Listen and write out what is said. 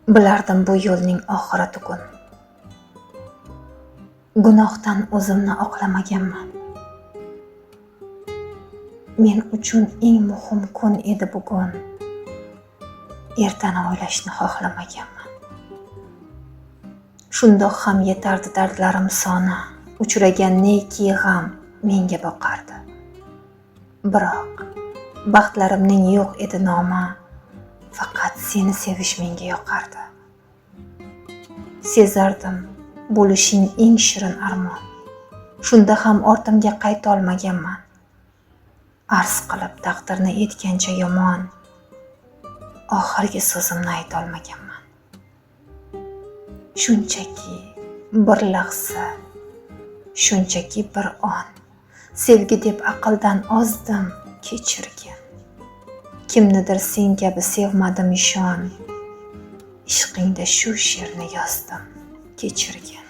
Bilardim bu yo'lning oxiri tugun. Gunohdan o'zimni oqlamaganman. Men uchun eng muhim kun edi bugun. Ertani o'ylashni xohlamaganman. Shundoq ham yetardi dardlarim soni, uchragan neki g'am menga boqardi. Biroq baxtlarimning yo'q edi nomi, faqat seni sevish menga yoqardi. Sezardim bo'lishing eng shirin armon. Shunda ham ortimga qayta olmaganman. Arz qilib taqdirni etgancha yomon, oxirgi so'zimni ayta olmaganman. Shunchaki bir lahza, shunchaki bir on, sevgi deb aqldan ozdim, kechirgin. Kimnidir sen kabi sevmadim ishon, ishqingda shu she'rni yozdim, kechirgin.